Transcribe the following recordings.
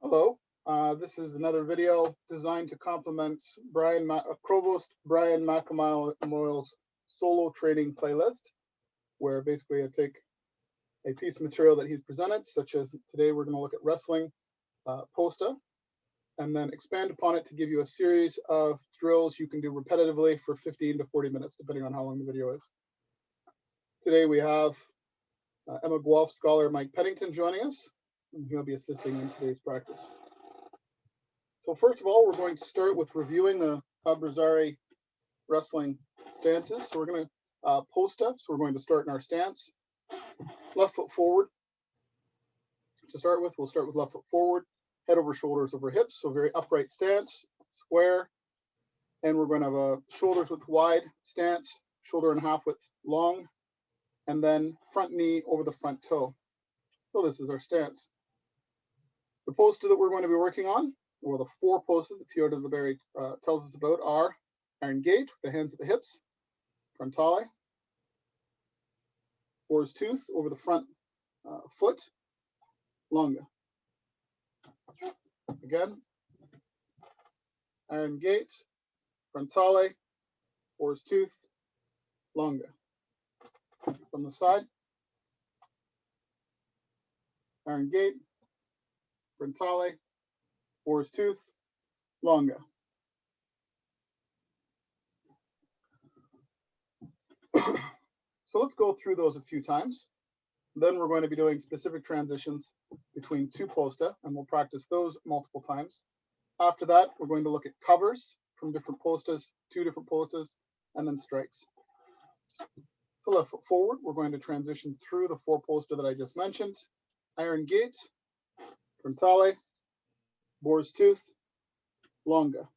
Hello, this is another video designed to complement Provost Brian McAmoyle's solo training playlist, where basically I take a piece of material that he's presented, such as today we're going to look at wrestling posta, and then expand upon it to give you a series of drills you can do repetitively for 15 to 40 minutes, depending on how long the video is. Today we have Emma Guelph scholar Mike Pennington joining us, and he'll be assisting in today's practice. So first of all, we're going to start with reviewing the Abrazary wrestling stances. So we're going to posta. So we're going to start in our stance. Left foot forward. To start with, we'll start with left foot forward, head over shoulders over hips. So very upright stance, square. And we're going to have a shoulders width wide stance, shoulder and a half width long, and then front knee over the front toe. So this is our stance. The posta that we're going to be working on, or the four posters that Fiona de Berry tells us about, are Irongate with the hands at the hips, Frontale, Boar's tooth over the front foot, Longa. Again, Irongate, Frontale, Boar's tooth, Longa. From the side, Irongate, Frontale, Boar's tooth, Longa. So let's go through those a few times. Then we're going to be doing specific transitions between two posta, and we'll practice those multiple times. After that, we're going to look at covers from different postas, two different postas, and then strikes. So left foot forward, we're going to transition through the four posta that I just mentioned. Irongate, Frontale, Boar's tooth, Longa.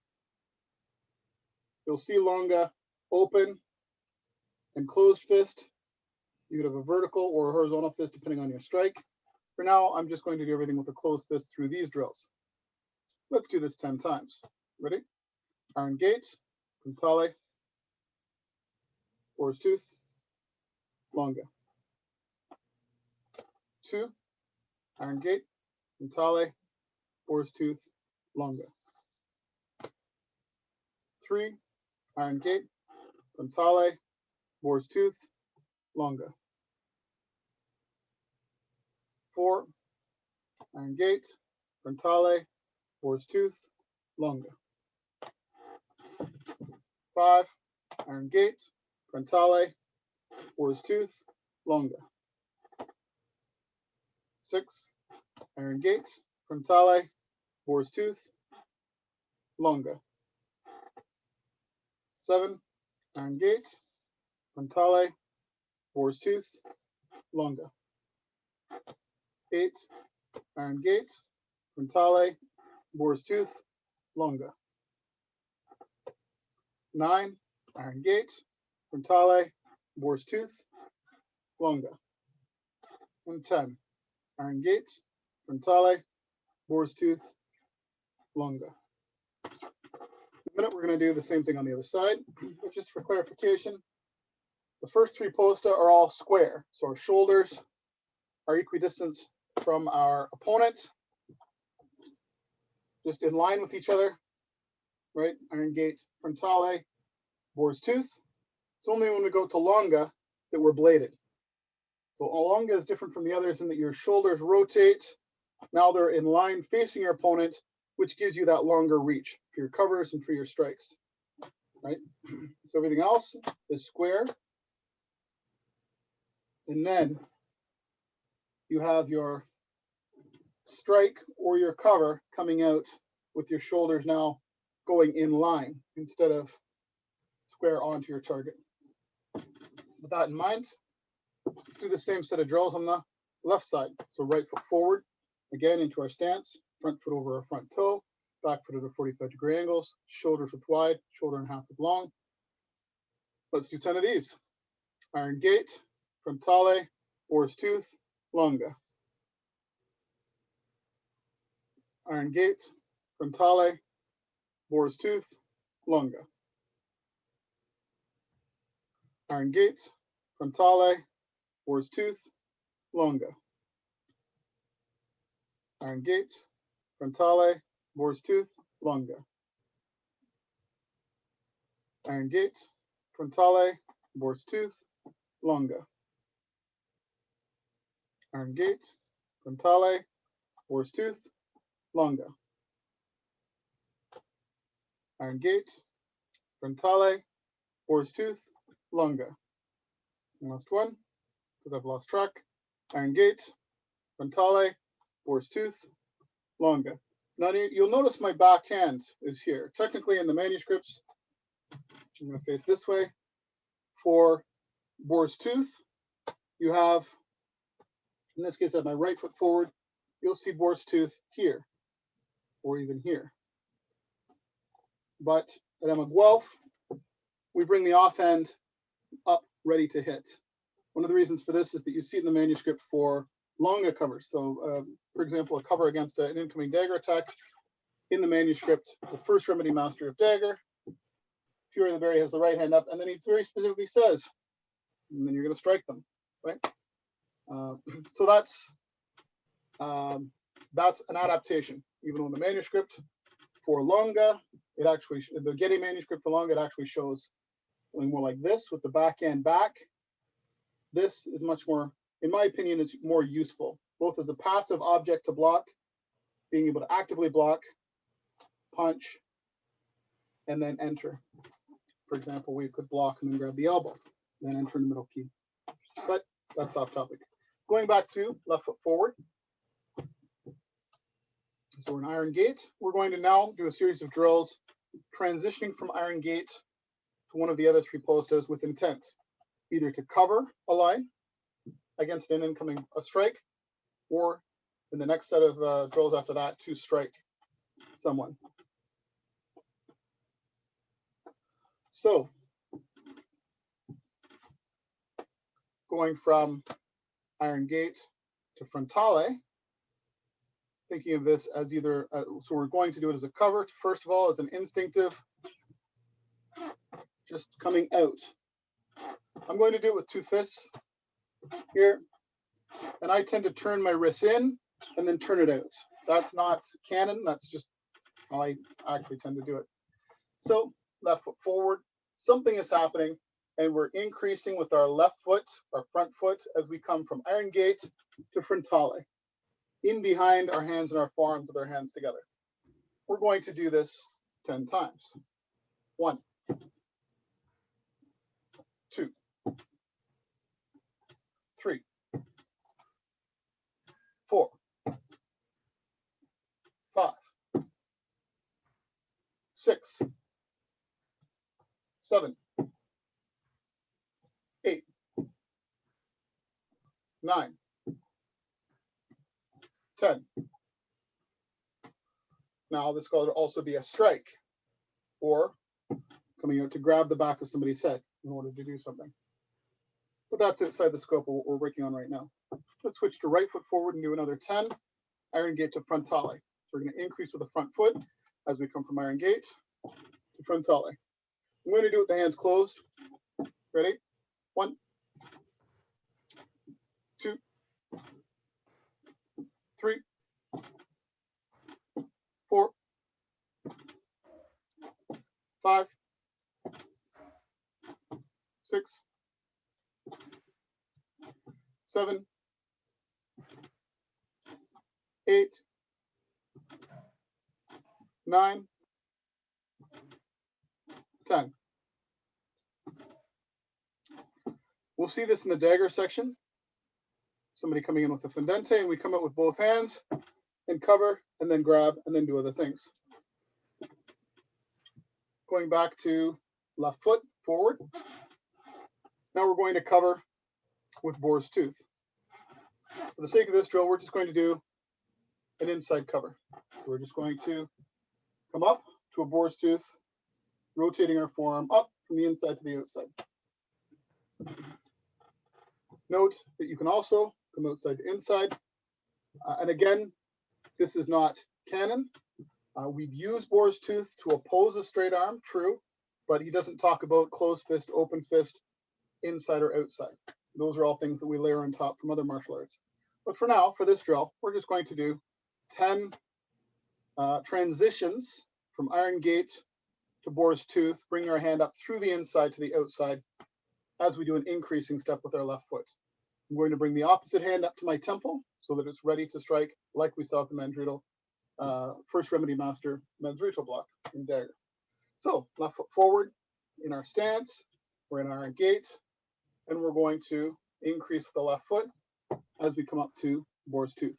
You'll see Longa open and closed fist. You could have a vertical or a horizontal fist depending on your strike. For now, I'm just going to do everything with a closed fist through these drills. Let's do this 10 times. Ready? Irongate, Frontale, Boar's tooth, Longa. 2, Irongate, Frontale, Boar's tooth, Longa. 3, Irongate, Frontale, Boar's tooth, Longa. 4, Irongate, Frontale, Boar's tooth, Longa. 5, Irongate, Frontale, Boar's tooth, Longa. 6, Irongate, Frontale, Boar's tooth, Longa. 7, Irongate, Frontale, Boar's tooth, Longa. 8, Irongate, Frontale, Boar's tooth, Longa. 9, Irongate, Frontale, Boar's tooth, Longa. And 10, Irongate, Frontale, Boar's tooth, Longa. In a minute, we're going to do the same thing on the other side. But just for clarification, the first three posta are all square. So our shoulders are equidistant from our opponent, just in line with each other, right? Irongate, Frontale, Boar's tooth. It's only when we go to Longa that we're bladed. So Longa is different from the others in that your shoulders rotate. Now they're in line facing your opponent, which gives you that longer reach for your covers and for your strikes, right? So everything else is square. And then you have your strike or your cover coming out with your shoulders now going in line instead of square onto your target. With that in mind, let's do the same set of drills on the left side. So right foot forward, again into our stance, front foot over our front toe, back foot at a 45-degree angles, shoulders width wide, shoulder and half width long. Let's do 10 of these. Irongate, Frontale, Boar's tooth, Longa. Irongate, Frontale, Boar's tooth, Longa. Irongate, Frontale, Boar's tooth, Longa. Irongate, frontale, boar's tooth, longa. Irongate, frontale, boar's tooth, longa. Irongate, frontale, boar's tooth, longa. Irongate, frontale, boar's tooth, longa. Last one, because I've lost track. Irongate, frontale, boar's tooth, longa. Now you'll notice my back hand is here. Technically in the manuscripts, I'm going to face this way. For boar's tooth, you have, in this case I have my right foot forward, you'll see boar's tooth here, or even here. But at Emma Guelph, we bring the offhand up ready to hit. One of the reasons for this is that you see it in the manuscript for longa covers. So, for example, a cover against an incoming dagger attack in the manuscript, the first remedy master of dagger, Fury of the Berry has the right hand up, and then he very specifically says, and then you're going to strike them, right? So that's an adaptation. Even on the manuscript for longa, it actually, the Getty manuscript for longa, it actually shows something more like this with the back end back. This is much more, in my opinion, is more useful, both as a passive object to block, being able to actively block, punch, and then enter. For example, we could block and then grab the elbow, then enter in the middle key. But that's off topic. Going back to left foot forward. So we're in Irongate. We're going to now do a series of drills transitioning from Irongate to one of the other three postas with intent, either to cover a line against an incoming strike, or in the next set of drills after that, to strike someone. So going from Irongate to frontale, thinking of this as either, so we're going to do it as a cover, first of all, as an instinctive, just coming out. I'm going to do it with two fists here, and I tend to turn my wrist in and then turn it out. That's not canon, that's just how I actually tend to do it. So left foot forward, something is happening, and we're increasing with our left foot, our front foot, as we come from Irongate to frontale, in behind our hands and our forearms with our hands together. We're going to do this 10 times. 1, 2, 3, 4, 5, 6, 7, 8, 9, 10. Now this could also be a strike, or coming out to grab the back of somebody's head in order to do something. But that's outside the scope of what we're working on right now. Let's switch to right foot forward and do another 10. Irongate to frontale. So we're going to increase with the front foot as we come from Irongate to frontale. I'm going to do it with the hands closed. Ready? 1, 2, 3, 4, 5, 6, 7, 8, 9, 10. We'll see this in the dagger section. Somebody coming in with a fendente, and we come out with both hands and cover and then grab and then do other things. Going back to left foot forward. Now we're going to cover with boar's tooth. For the sake of this drill, we're just going to do an inside cover. We're just going to come up to a boar's tooth, rotating our forearm up from the inside to the outside. Note that you can also come outside to inside. And again, this is not canon. We've used Boar's Tooth to oppose a straight arm, true, but he doesn't talk about closed fist, open fist, inside or outside. Those are all things that we layer on top from other martial arts. But for now, for this drill, we're just going to do 10 transitions from Irongate to Boar's Tooth, bringing our hand up through the inside to the outside as we do an increasing step with our left foot. I'm going to bring the opposite hand up to my temple so that it's ready to strike like we saw at the Mandrito, first remedy master Mandrito block in dagger. So left foot forward in our stance, we're in our Irongate, and we're going to increase the left foot as we come up to Boar's Tooth.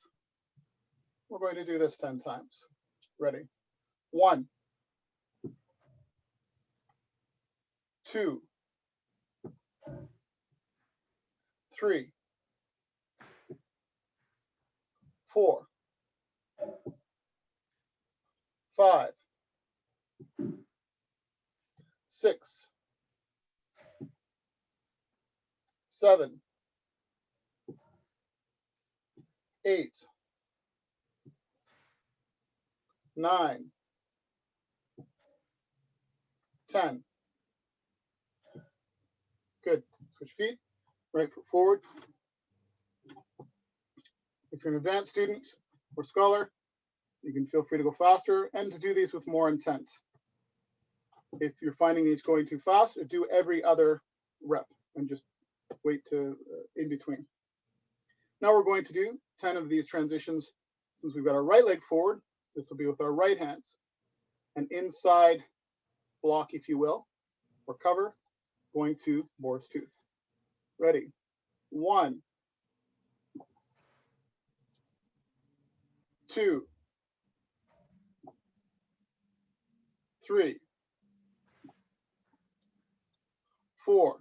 We're going to do this 10 times. Ready? 1, 2, 3, 4, 5, 6, 7, 8, 9, 10. Good. Switch feet. Right foot forward. If you're an advanced student or scholar, you can feel free to go faster and to do these with more intent. If you're finding these going too fast, do every other rep and just wait to in between. Now we're going to do 10 of these transitions. Since we've got our right leg forward, this will be with our right hands. An inside block, if you will, or cover, going to Boar's Tooth. Ready? 1, 2, 3, 4,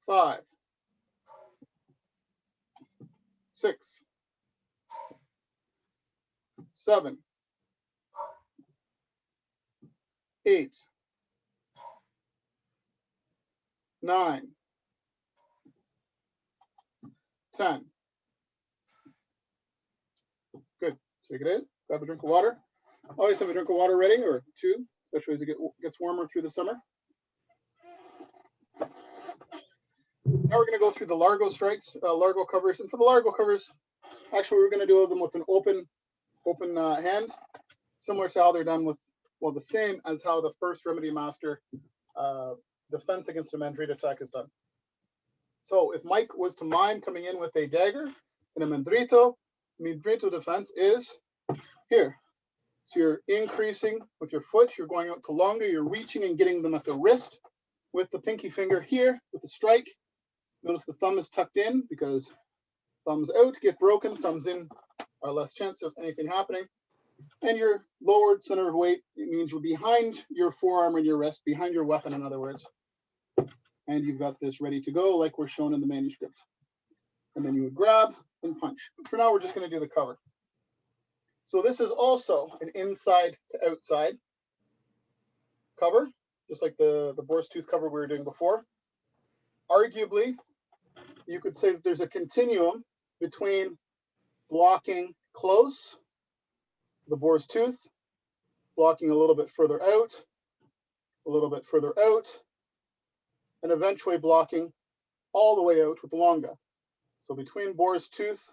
5, 6, 7, 8, 9, 10. Good. Take it in. Grab a drink of water. Always have a drink of water ready, or two, especially as it gets warmer through the summer. Now we're going to go through the Largo strikes, Largo covers. And for the Largo covers, actually, we're going to do them with an open hand, similar to how they're done with, well, the same as how the first Remedy Master defense against a Mandrito attack is done. So if Mike was to mime coming in with a dagger and a Mandrito defense is here. So you're increasing with your foot, you're going out to longer, you're reaching and getting them at the wrist with the pinky finger here with the strike. Notice the thumb is tucked in because thumbs out get broken, thumbs in are less chance of anything happening. And your lowered center of weight, it means you're behind your forearm and your wrist, behind your weapon, in other words. And you've got this ready to go like we're shown in the manuscript. And then you would grab and punch. For now, we're just going to do the cover. So this is also an inside to outside cover, just like the Boar's Tooth cover we were doing before. Arguably, you could say that there's a continuum between blocking close, the Boar's Tooth, blocking a little bit further out, a little bit further out, and eventually blocking all the way out with Longa. So between Boar's Tooth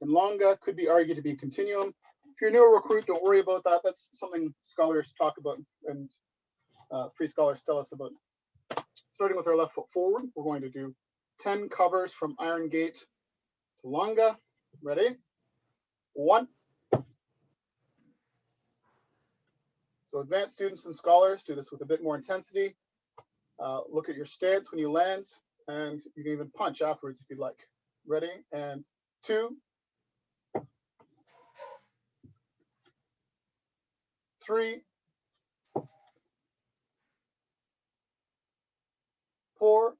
and Longa could be argued to be a continuum. If you're a newer recruit, don't worry about that. That's something scholars talk about and free scholars tell us about. Starting with our left foot forward, we're going to do 10 covers from Irongate to Longa. Ready? 1. So advanced students and scholars do this with a bit more intensity. Look at your stance when you land, and you can even punch afterwards if you'd like. Ready? And 2, 3, 4,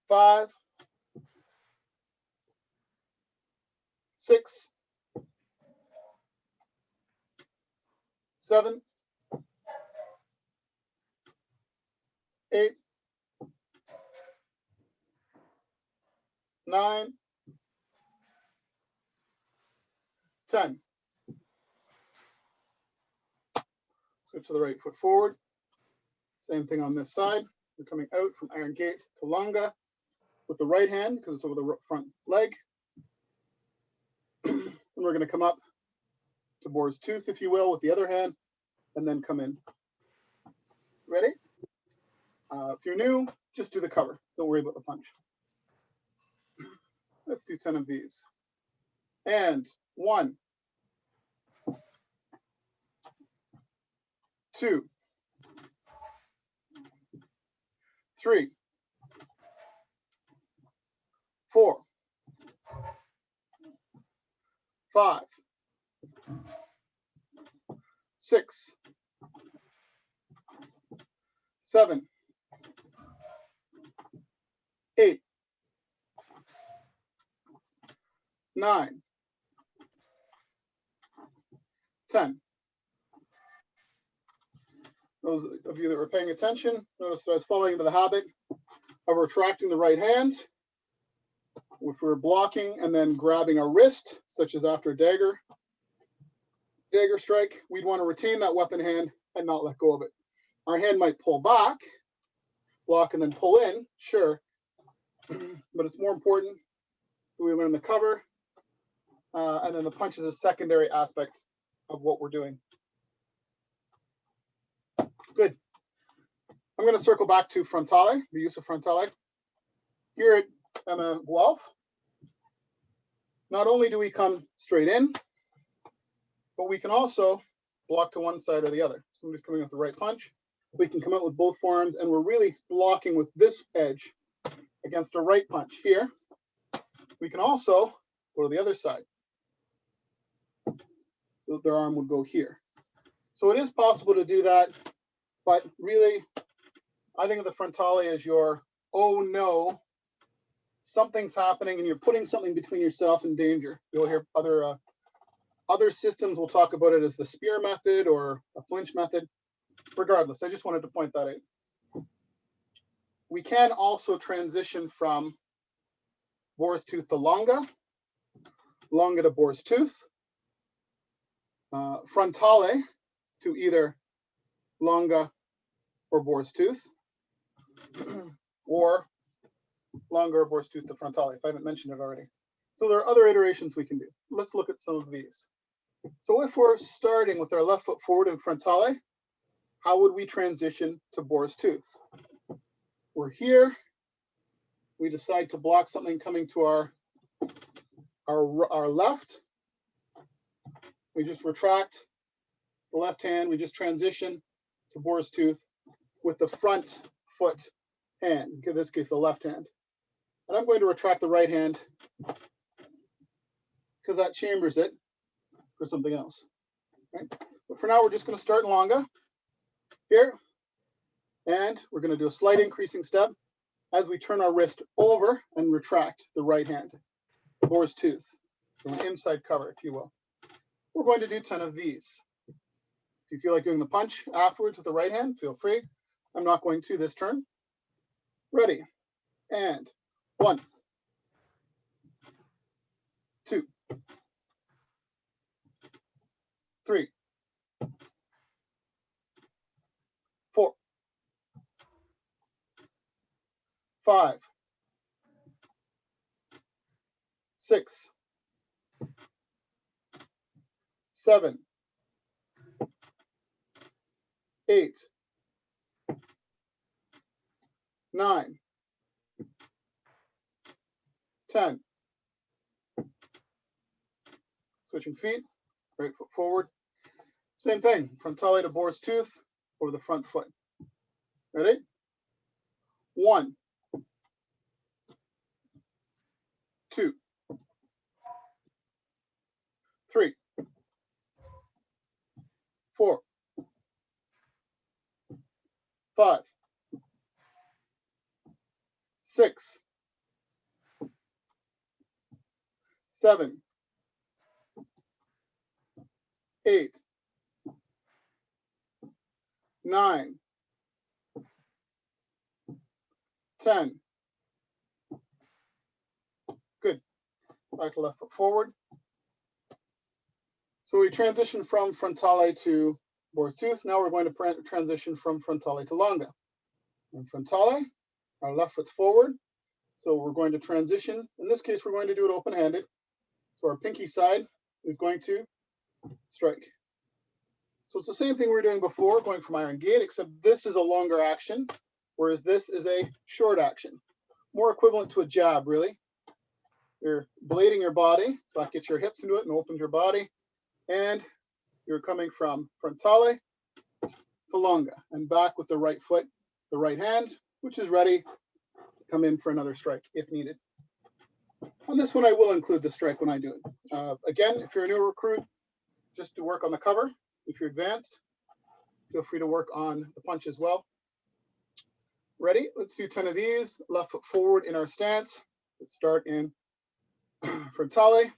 5, 6, 7, 8, 9, 10. Switch to the right foot forward. Same thing on this side. We're coming out from Irongate to Longa. with the right hand because it's over the front leg. And we're going to come up to boar's tooth, if you will, with the other hand, and then come in. Ready? If you're new, just do the cover. Don't worry about the punch. Let's do 10 of these. And 1, 2, 3, 4, 5, 6, 7, 8, 9, 10. Those of you that were paying attention, notice that I was falling into the habit of retracting the right hand. If we're blocking and then grabbing our wrist, such as after a dagger strike, we'd want to retain that weapon hand and not let go of it. Our hand might pull back, block and then pull in, sure, but it's more important that we learn the cover, and then the punch is a secondary aspect of what we're doing. Good. I'm going to circle back to frontale, the use of frontale. Here at Emma Guelph, not only do we come straight in, but we can also block to one side or the other. Somebody's coming with the right punch. We can come out with both forearms, and we're really blocking with this edge against a right punch. Here, we can also go to the other side. So their arm would go here. So it is possible to do that, but really, I think of the frontale as your, oh no, something's happening and you're putting something between yourself and danger. You'll hear other systems will talk about it as the spear method or a flinch method. Regardless, I just wanted to point that out. We can also transition from boar's tooth to longa, longa to boar's tooth, frontale to either longa or boar's tooth, or longa or boar's tooth to frontale, if I haven't mentioned it already. So there are other iterations we can do. Let's look at some of these. So if we're starting with our left foot forward in frontale, how would we transition to boar's tooth? We're here. We decide to block something coming to our left. We just retract the left hand. We just transition to boar's tooth with the front foot hand, in this case, the left hand. And I'm going to retract the right hand because that chambers it for something else. Right? But for now, we're just going to start in longa here. And we're going to do a slight increasing step as we turn our wrist over and retract the right hand, boar's tooth. So an inside cover, if you will. We're going to do 10 of these. If you feel like doing the punch afterwards with the right hand, feel free. I'm not going to this turn. Ready. And 1, 2, 3, 4, 5, 6, 7, 8, 9, 10. Switching feet, right foot forward. Same thing, frontale to boar's tooth over the front foot. Ready? 1, 2, 3, 4, 5, 6, 7, 8, 9, 10. Good. Back to left foot forward. So we transition from frontale to boar's tooth. Now we're going to transition from frontale to longa. In frontale, our left foot's forward. So we're going to transition. In this case, we're going to do it open-handed. So our pinky side is going to strike. So it's the same thing we were doing before, going from Irongate, except this is a longer action, whereas this is a short action. More equivalent to a jab, really. You're blading your body, so that gets your hips into it and opens your body. And you're coming from frontale to longa and back with the right foot, the right hand, which is ready to come in for another strike if needed. On this one, I will include the strike when I do it. Again, if you're a new recruit, just to work on the cover. If you're advanced, feel free to work on the punch as well. Ready? Let's do 10 of these. Left foot forward in our stance. Let's start in frontale.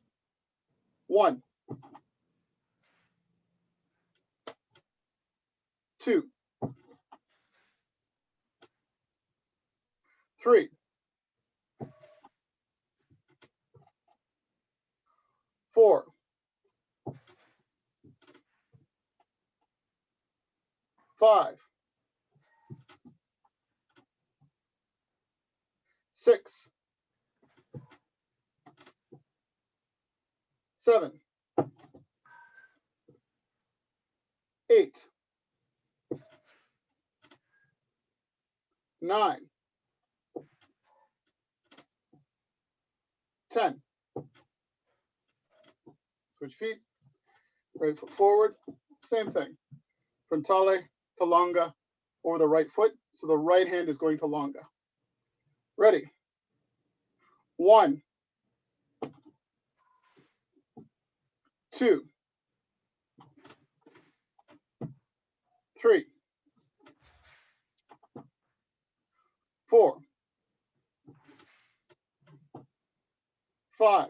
1, 2, 3, 4, 5, 6, 7, 8, 9, 10. Switch feet. Right foot forward. Same thing. Frontale to longa over the right foot. So the right hand is going to longa. Ready? 1, 2, 3, 4, 5,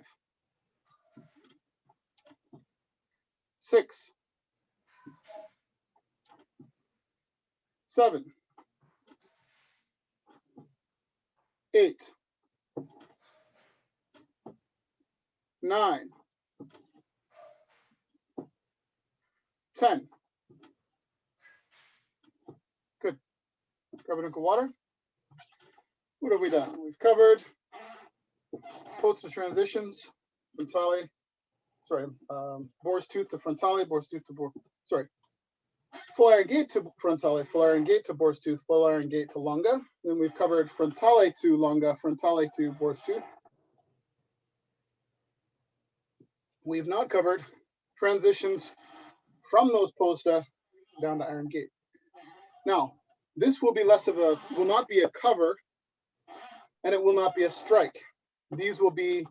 6, 7, 8, 9, 10. Good. Grab a drink of water. What have we done? We've covered posta transitions, frontale, Boar's tooth to frontale, Boar's tooth to Boar, full Irongate to frontale, full Irongate to Boar's tooth, full Irongate to longa. Then we've covered frontale to longa, frontale to Boar's tooth. We've not covered transitions from those posta down to Irongate. Now, this will be will not be a cover, and it will not be a strike. These will be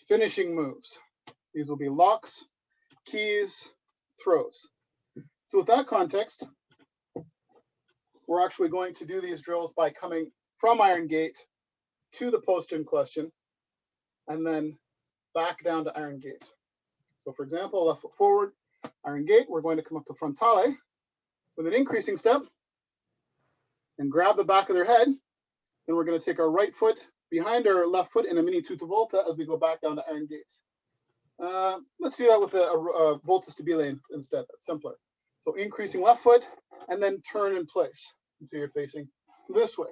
finishing moves. These will be locks, keys, throws. So with that context, we're actually going to do these drills by coming from Irongate to the post in question, and then back down to Irongate. So for example, left foot forward, Irongate, we're going to come up to frontale with an increasing step and grab the back of their head. And we're going to take our right foot behind our left foot in a mini tuta volta as we go back down to Irongate. Let's do that with a volta stabile instead. That's simpler. So increasing left foot and then turn in place until you're facing this way.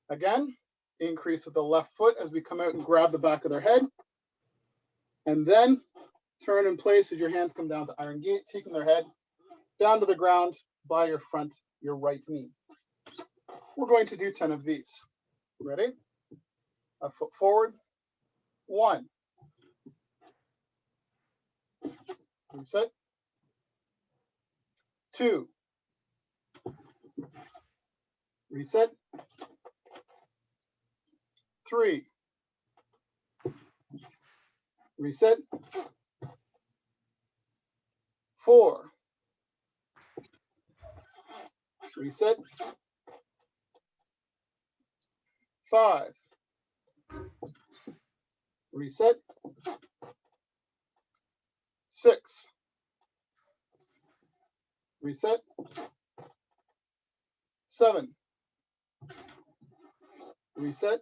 Again, increase with the left foot as we come out and grab the back of their head. And then turn in place as your hands come down to Irongate, taking their head down to the ground by your right knee. We're going to do 10 of these. Ready? A foot forward. 1. Reset. 2. Reset. 3. Reset. 4. Reset. 5. Reset. 6. Reset. 7. Reset.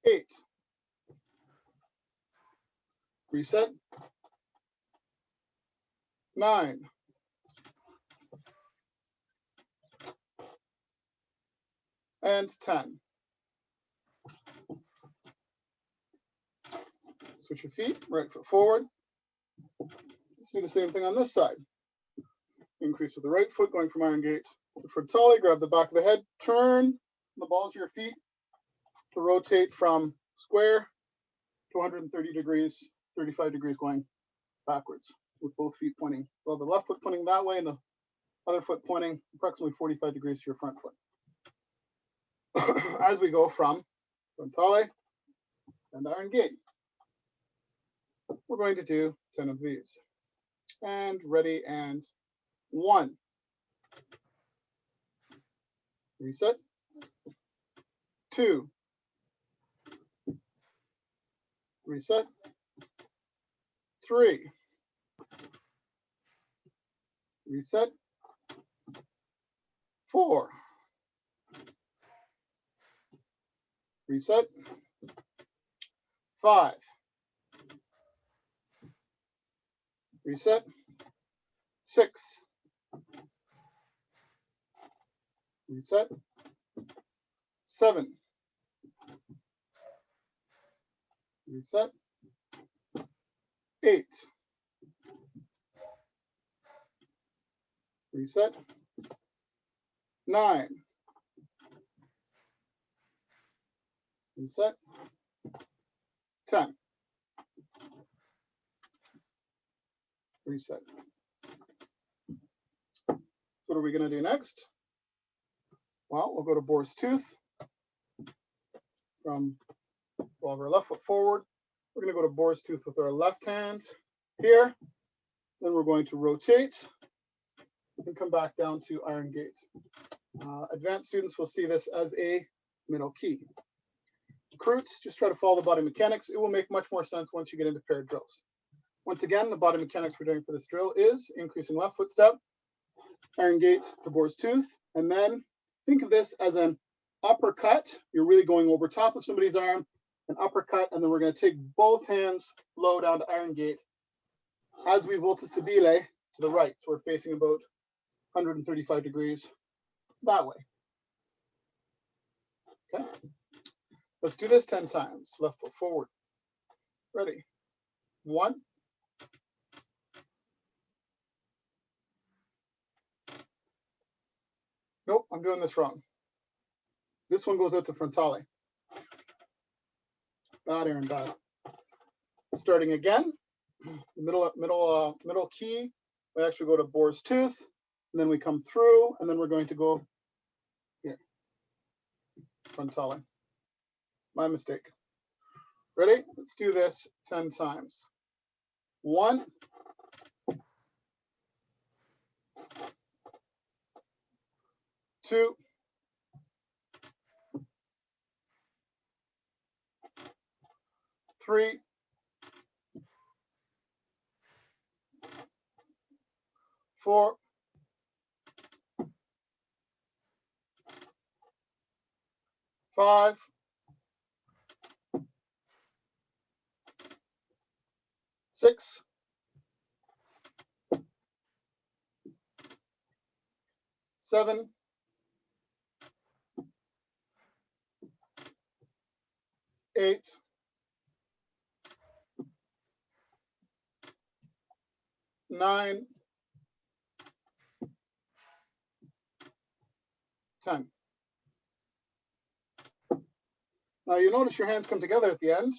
8. Reset. 9. and 10. Switch your feet, right foot forward. Let's do the same thing on this side. Increase with the right foot, going from Irongate to Frontale. Grab the back of the head, turn the balls of your feet to rotate from square to 130 degrees, 35 degrees going backwards with both feet pointing. Well, the left foot pointing that way and the other foot pointing approximately 45 degrees to your front foot. As we go from Frontale and Irongate. We're going to do 10 of these. And ready, and 1. Reset. 2. Reset. 3. Reset. 4. Reset. 5. Reset. 6. Reset. 7. Reset. 8. Reset. 9. Reset. 10. Reset. What are we going to do next? Well, we'll go to Boar's Tooth. From our left foot forward. We're going to go to Boar's Tooth with our left hand here. Then we're going to rotate and come back down to Irongate. Advanced students will see this as a middle key. Recruits, just try to follow the body mechanics. It will make much more sense once you get into paired drills. Once again, the body mechanics we're doing for this drill is increasing left foot step, Irongate to Boar's Tooth, and then think of this as an uppercut. You're really going over top of somebody's arm, an uppercut, and then we're going to take both hands low down to Irongate as we volta stabile to the right. So we're facing about 135 degrees that way. Okay. Let's do this 10 times. Left foot forward. Ready. 1. Nope, I'm doing this wrong. This one goes out to Frontale. Bad, Aaron, bad. Starting again, middle key. We actually go to Boar's Tooth, and then we come through, and then we're going to go here. Frontale. My mistake. Ready? Let's do this 10 times. 1. 2. 3. 4. 5. 6. 7. 8. 9. 10. Now you notice your hands come together at the end.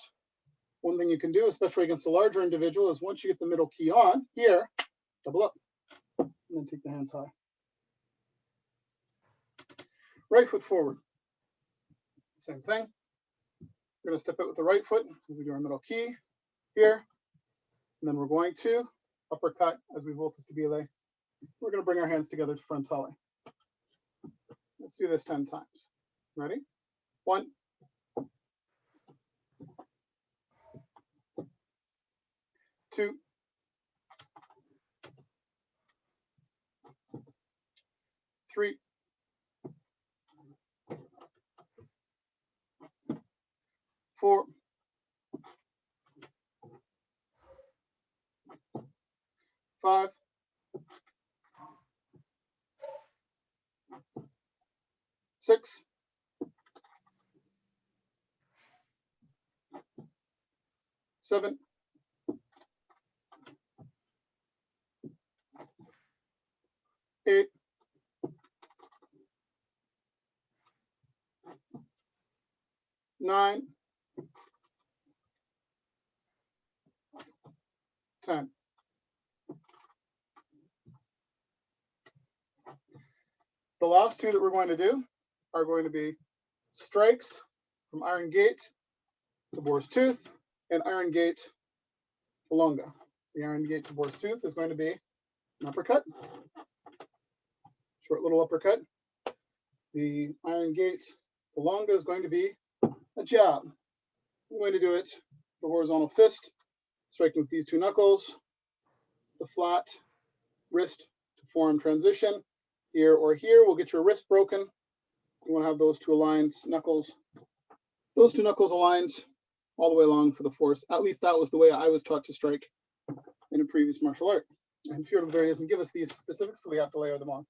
One thing you can do, especially against a larger individual, is once you get the middle key on, here, double up, and then take the hands high. Right foot forward. Same thing. We're going to step out with the right foot as we do our middle key here. And then we're going to uppercut as we volta stabile. We're going to bring our hands together to Frontale. Let's do this 10 times. Ready? 1. 2. 3. 4. 5. 6. 7, 8, 9, 10. The last two that we're going to do are going to be strikes from Irongate to Boar's Tooth and Irongate to Longa. The Irongate to Boar's Tooth is going to be an uppercut, short little uppercut. The Irongate to Longa is going to be a jab. I'm going to do it the horizontal fist, striking with these two knuckles, the flat wrist to forearm transition. Here or here will get your wrist broken. You want to have those two aligned knuckles, those two knuckles aligned all the way along for the force. At least that was the way I was taught to strike in a previous martial art. And Fear of the doesn't give us these specifics, so we have to layer them on.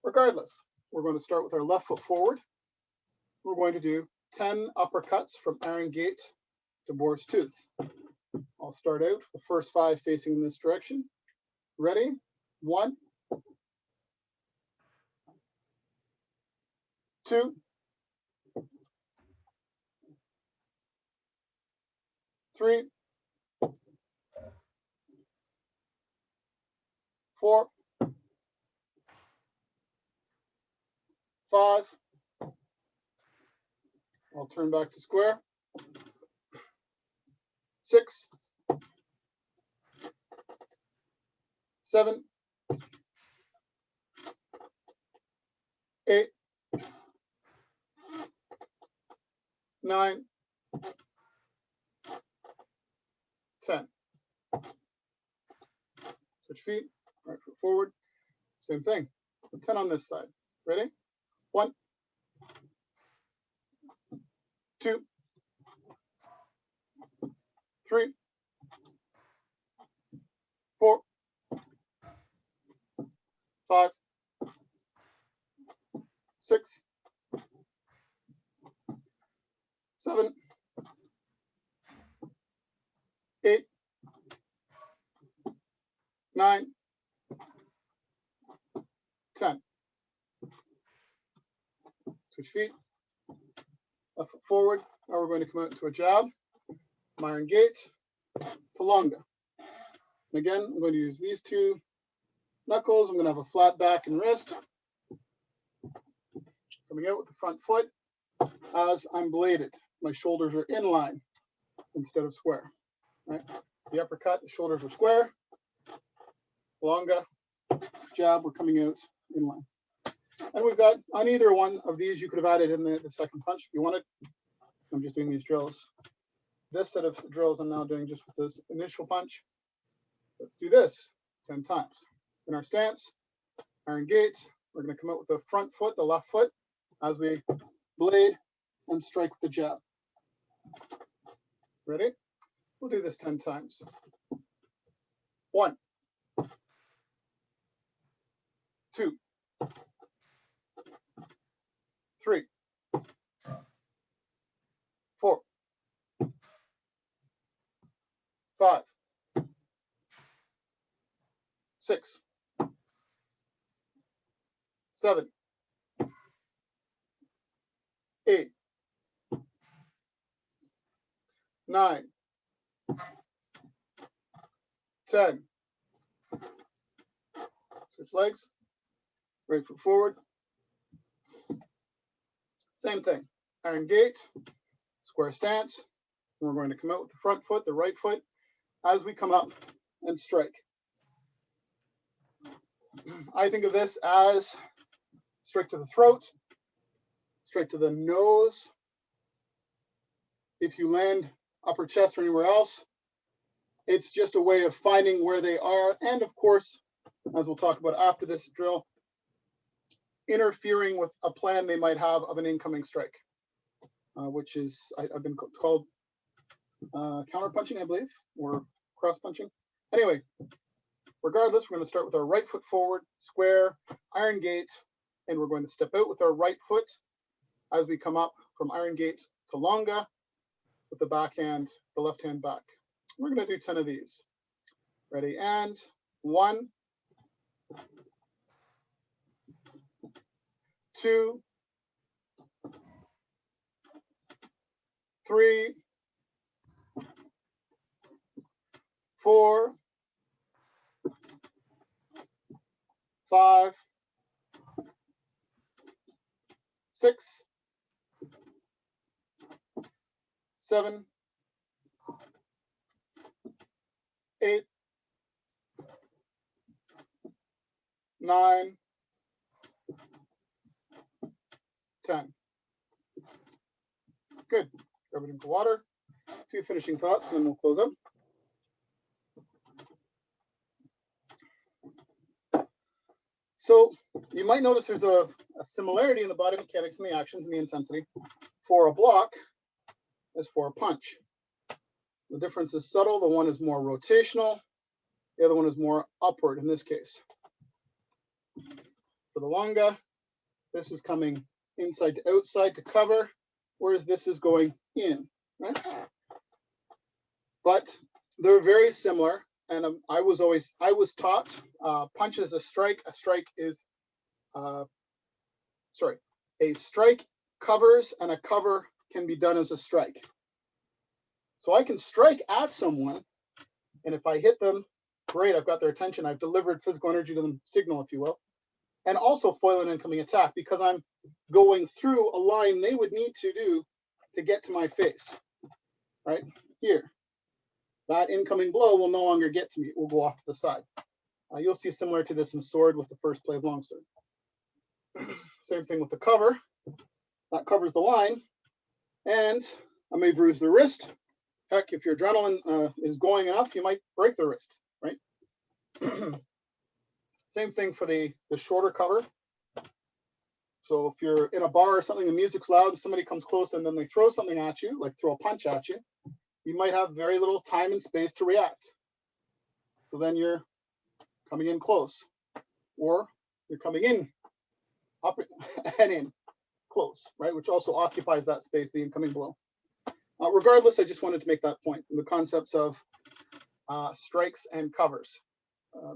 Regardless, we're going to start with our left foot forward. We're going to do 10 uppercuts from Irongate to Boar's Tooth. I'll start out the first 5 facing in this direction. Ready? 1, 2, 3, 4, 5. I'll turn back to square. 6, 7, 8, 9, 10. Switch feet, right foot forward. Same thing. 10 on this side. Ready? 1, 2, 3, 4, 5, 6, 7, 8, 9, 10. Switch feet. Left foot forward. Now we're going to come out into a jab. Irongate to Longa. And again, I'm going to use these two knuckles. I'm going to have a flat back and wrist. Coming out with the front foot as I'm bladed. My shoulders are in line instead of square. Right? The uppercut, the shoulders are square. Longa, jab, we're coming out in line. And we've got, on either one of these, you could have added in the second punch if you wanted. I'm just doing these drills. This set of drills I'm now doing just with this initial punch. Let's do this 10 times. In our stance, Irongate, we're going to come out with the front foot, the left foot, as we blade and strike with the jab. Ready? We'll do this 10 times. 1, 2, 3, 4, 5, 6, 7, 8, 9, 10. Switch legs. Right foot forward. Same thing. Irongate, square stance. And we're going to come out with the front foot, the right foot, as we come up and strike. I think of this as straight to the throat, straight to the nose. If you land upper chest or anywhere else, it's just a way of finding where they are. And of course, as we'll talk about after this drill, interfering with a plan they might have of an incoming strike, which is, I've been called counter punching, I believe, or cross punching. Anyway, regardless, we're going to start with our right foot forward, square, Irongate, and we're going to step out with our right foot as we come up from Irongate to Longa with the backhand, the left hand back. We're going to do 10 of these. Ready? And 1, 2, 3, 4, 5, 6, 7, 8, 9, 10. Good. Grab a drink of water. A few finishing thoughts, and then we'll close up. So you might notice there's a similarity in the body mechanics and the actions and the intensity for a block as for a punch. The difference is subtle. The one is more rotational. The other one is more upward in this case. For the longa, this is coming inside to outside to cover, whereas this is going in, right? But they're very similar. And I was taught punch is a strike. A strike is, a strike covers, and a cover can be done as a strike. So I can strike at someone, and if I hit them, great, I've got their attention. I've delivered physical energy to them, signal, if you will, and also foil an incoming attack because I'm going through a line they would need to do to get to my face, right here. That incoming blow will no longer get to me. It will go off to the side. You'll see similar to this in sword with the first play of longsword. Same thing with the cover. That covers the line. And I may bruise the wrist. Heck, if your adrenaline is going enough, you might break the wrist, right? Same thing for the shorter cover. So if you're in a bar or something, the music's loud, somebody comes close and then they throw something at you, like throw a punch at you, you might have very little time and space to react. So then you're coming in close, or you're coming in up and in close, right? Which also occupies that space, the incoming blow. Regardless, I just wanted to make that point in the concepts of strikes and covers.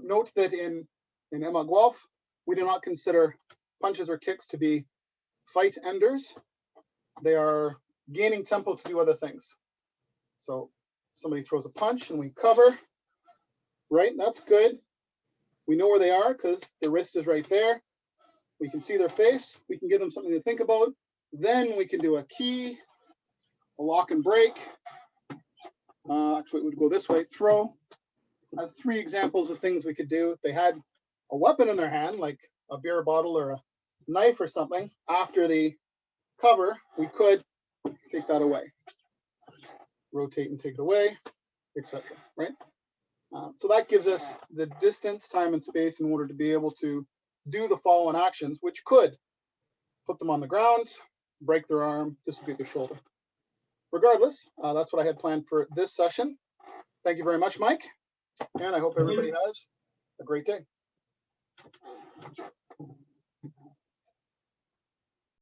Note that in Emma Guelph, we do not consider punches or kicks to be fight enders. They are gaining tempo to do other things. So somebody throws a punch and we cover, right? That's good. We know where they are because the wrist is right there. We can see their face. We can give them something to think about. Then we can do a key, a lock and break. Actually, it would go this way, throw. I have 3 examples of things we could do. If they had a weapon in their hand, like a beer bottle or a knife or something, after the cover, we could take that away. Rotate and take it away, etc. Right? So that gives us the distance, time, and space in order to be able to do the following actions, which could put them on the ground, break their arm, dislocate their shoulder. Regardless, that's what I had planned for this session. Thank you very much, Mike, and I hope everybody has a great day.